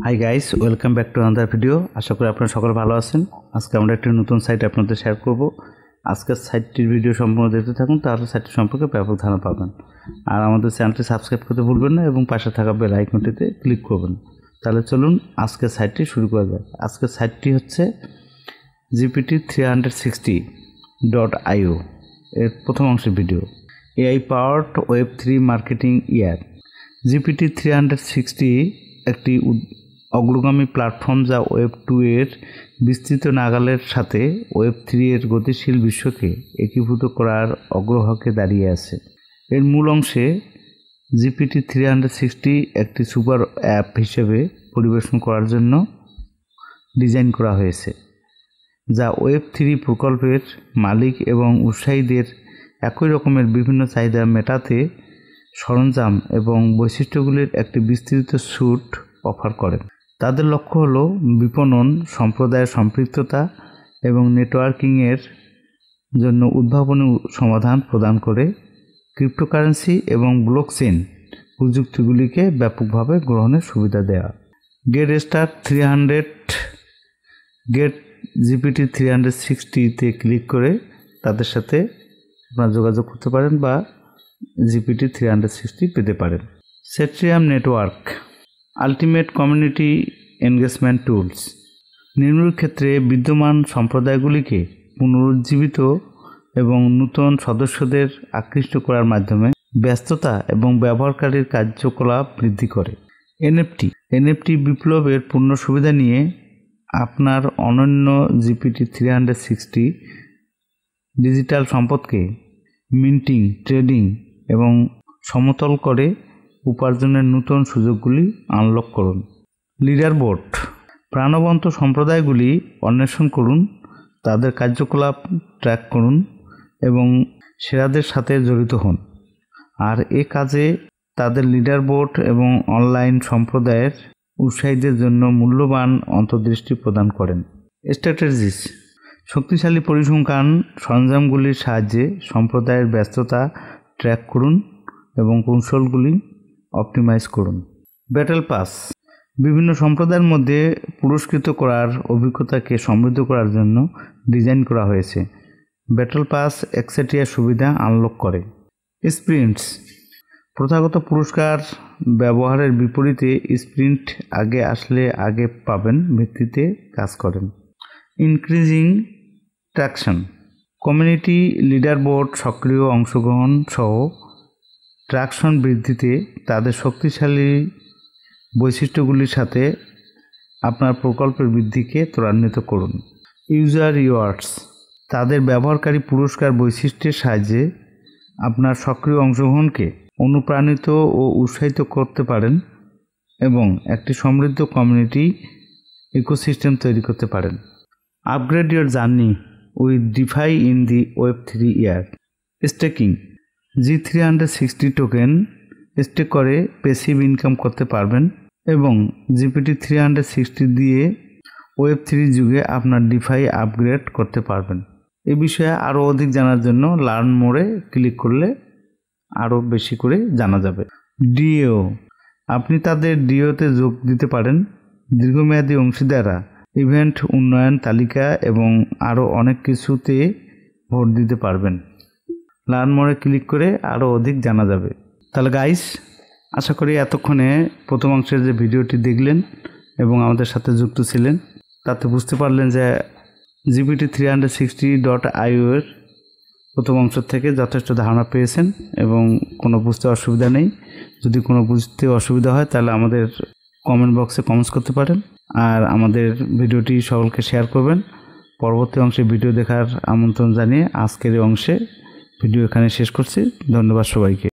High guys, welcome back to another video. আশা করি আপনারা সকলে ভালো আছেন। আজকে আমরা একটি নতুন সাইট আপনাদের শেয়ার করব। আজকের সাইটটির ভিডিও সম্পূর্ণ দেখতে থাকুন, তাহলে সাইটটি সম্পর্কে ব্যাপক ধারণা পাবেন। আর আমাদের চ্যানেলটি সাবস্ক্রাইব করতে ভুলবেন না এবং পাশে থাকা বেল আইকনটিতে ক্লিক করবেন। তাহলে চলুন আজকের সাইটটি শুরু করা যাক। আজকের সাইটটি হচ্ছে GPT360.io এর প্রথম অংশের ভিডিও। AI পাওয়ার্ড ওয়েব3 মার্কেটিং ইয়ার। GPT360 একটি অগ্রগামী প্ল্যাটফর্ম যা ওয়েব 2 এর বিস্তৃত নাগালের সাথে ওয়েব3 এর গতিশীল বিশ্বকে একীভূত করার অগ্রভাগে দাঁড়িয়ে আছে। এর মূল অংশে GPT360 একটি সুপার অ্যাপ হিসেবে পরিবেশন করার জন্য ডিজাইন করা হয়েছে, যা ওয়েব3 প্রকল্পের মালিক এবং উৎসাহীদের একই রকমের বিভিন্ন চাহিদা মেটাতে সরঞ্জাম এবং বৈশিষ্ট্যগুলির একটি বিস্তৃত স্যুট অফার করে। তাদের লক্ষ্য হল বিপণন, সম্প্রদায়ের সম্পৃক্ততা এবং নেটওয়ার্কিংয়ের জন্য উদ্ভাবনী সমাধান প্রদান করে ক্রিপ্টোকারেন্সি এবং ব্লকচেইন প্রযুক্তিগুলিকে ব্যাপকভাবে গ্রহণের সুবিধা দেওয়া। গেট GPT360-তে ক্লিক করে তাদের সাথে আপনারা যোগাযোগ করতে পারেন বা GPT360 পেতে পারেন। সেট্রিয়াম network ultimate community engagement tools. নির্মূল ক্ষেত্রে বিদ্যমান সম্প্রদায়গুলিকে পুনরুজ্জীবিত এবং নতুন সদস্যদের আকৃষ্ট করার মাধ্যমে ব্যস্ততা এবং ব্যবহারকারীর কার্যকলাপ বৃদ্ধি করে। এনএফটি বিপ্লবের পূর্ণ সুবিধা নিয়ে আপনার অনন্য GPT360 ডিজিটাল সম্পদকে মিন্টিং, ট্রেডিং এবং সমতল করে উপার্জনের নতুন সুযোগগুলি আনলক করুন। লিডারবোর্ড প্রাণবন্ত সম্প্রদায়গুলি অন্বেষণ করুন, তাদের কার্যকলাপ ট্র্যাক করুন এবং সেরাদের সাথে জড়িত হন। আর এ কাজে তাদের লিডারবোর্ড এবং অনলাইন সম্প্রদায়ের উৎসাহীদের জন্য মূল্যবান অন্তর্দৃষ্টি প্রদান করেন। স্ট্র্যাটেজিস শক্তিশালী পরিসংখ্যান সরঞ্জামগুলির সাহায্যে সম্প্রদায়ের ব্যস্ততা ট্র্যাক করুন এবং কৌশলগুলি অপটিমাইজ করুন। ব্যাটেল পাস বিভিন্ন সম্প্রদায়ের মধ্যে পুরস্কৃত করার অভিজ্ঞতাকে সমৃদ্ধ করার জন্য ডিজাইন করা হয়েছে। ব্যাটেল পাস এক্সেটিয়া সুবিধা আনলক করে। স্প্রিন্টস প্রথাগত পুরস্কার ব্যবহারের বিপরীতে স্প্রিন্ট আগে আসলে আগে পাবেন ভিত্তিতে কাজ করেন। ইনক্রিজিং ট্র্যাকশন কমিউনিটি লিডারবোর্ড সক্রিয় অংশগ্রহণ সহ ট্র্যাকশন বৃদ্ধিতে তাদের শক্তিশালী বৈশিষ্ট্যগুলির সাথে আপনার প্রকল্পের বৃদ্ধিকে ত্বরান্বিত করুন। ইউজার রিওয়ার্ডস তাদের ব্যবহারকারী পুরস্কার বৈশিষ্ট্যের সাহায্যে আপনার সক্রিয় অংশগ্রহণকে অনুপ্রাণিত ও উৎসাহিত করতে পারেন এবং একটি সমৃদ্ধ কমিউনিটি ইকোসিস্টেম তৈরি করতে পারেন। Upgrade your journey with DeFi in the web3 year. Staking G360 token stake করে প্যাসিভ ইনকাম করতে পারবেন এবং GPT360 দিয়ে ওয়েব3 যুগে আপনার ডিফাই আপগ্রেড করতে পারবেন। এ বিষয়ে আরও অধিক জানার জন্য লার্ন মোরে ক্লিক করলে আরও বেশি করে জানা যাবে। ডিও আপনি তাদের ডিওতে যোগ দিতে পারেন, দীর্ঘমেয়াদী অংশীদাররা, ইভেন্ট উন্নয়ন তালিকা এবং আরও অনেক কিছুতে ভোট দিতে পারবেন। লার্ন মোরে ক্লিক করে আরও অধিক জানা যাবে। তাহলে গাইস, আশা করি এতক্ষণে প্রথম অংশের যে ভিডিওটি দেখলেন এবং আমাদের সাথে যুক্ত ছিলেন তাতে বুঝতে পারলেন যে GPT360.io এর প্রথম অংশ থেকে যথেষ্ট ধারণা পেয়েছেন এবং কোনো বুঝতে অসুবিধা নেই। যদি কোনো বুঝতে অসুবিধা হয় তাহলে আমাদের কমেন্ট বক্সে কমেন্টস করতে পারেন আর আমাদের ভিডিওটি সকলকে শেয়ার করবেন। পরবর্তী অংশে ভিডিও দেখার আমন্ত্রণ জানিয়ে আজকের এই অংশে ভিডিও এখানে শেষ করছি। ধন্যবাদ সবাইকে।